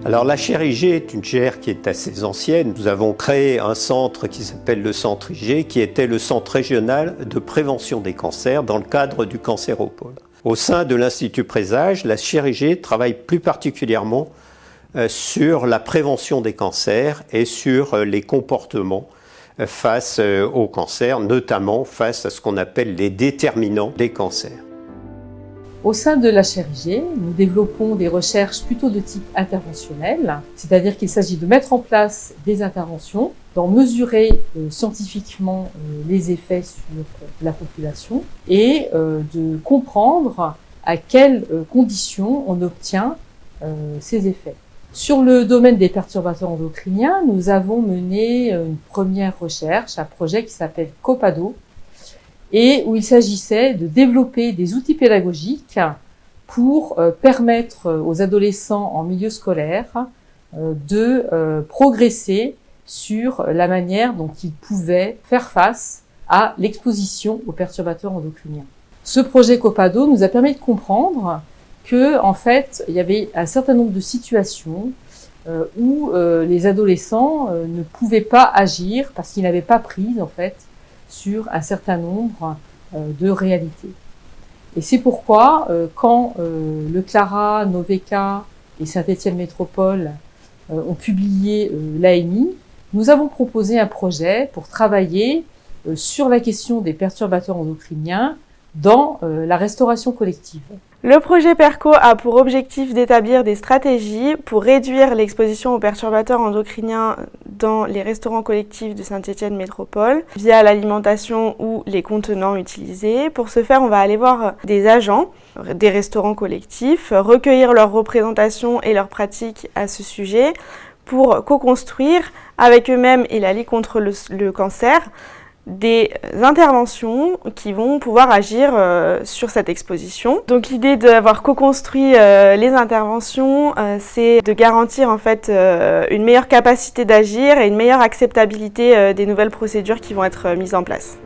Alors la chaire IG est une chaire qui est assez ancienne. Nous avons créé un centre qui s'appelle le centre IG, qui était le centre régional de prévention des cancers dans le cadre du cancéropole. Au sein de l'Institut Présage, la chaire IG travaille plus particulièrement sur la prévention des cancers et sur les comportements face au cancer, notamment face à ce qu'on appelle les déterminants des cancers. Au sein de la chaire IG, nous développons des recherches plutôt de type interventionnel, c'est-à-dire qu'il s'agit de mettre en place des interventions, d'en mesurer scientifiquement les effets sur la population et de comprendre à quelles conditions on obtient ces effets. Sur le domaine des perturbateurs endocriniens, nous avons mené une première recherche, un projet qui s'appelle COPADO, et où il s'agissait de développer des outils pédagogiques pour permettre aux adolescents en milieu scolaire de progresser sur la manière dont ils pouvaient faire face à l'exposition aux perturbateurs endocriniens. Ce projet COPADO nous a permis de comprendre que, en fait, il y avait un certain nombre de situations où les adolescents ne pouvaient pas agir parce qu'ils n'avaient pas prise, en fait, sur un certain nombre de réalités. Et c'est pourquoi, quand le Clara, Noveka et Saint-Étienne Métropole ont publié l'AMI, nous avons proposé un projet pour travailler sur la question des perturbateurs endocriniens dans la restauration collective. Le projet PERCO a pour objectif d'établir des stratégies pour réduire l'exposition aux perturbateurs endocriniens dans les restaurants collectifs de Saint-Étienne Métropole via l'alimentation ou les contenants utilisés. Pour ce faire, on va aller voir des agents des restaurants collectifs, recueillir leurs représentations et leurs pratiques à ce sujet pour co-construire avec eux-mêmes et la Ligue contre le cancer des interventions qui vont pouvoir agir sur cette exposition. Donc l'idée d'avoir co-construit les interventions, c'est de garantir en fait une meilleure capacité d'agir et une meilleure acceptabilité des nouvelles procédures qui vont être mises en place.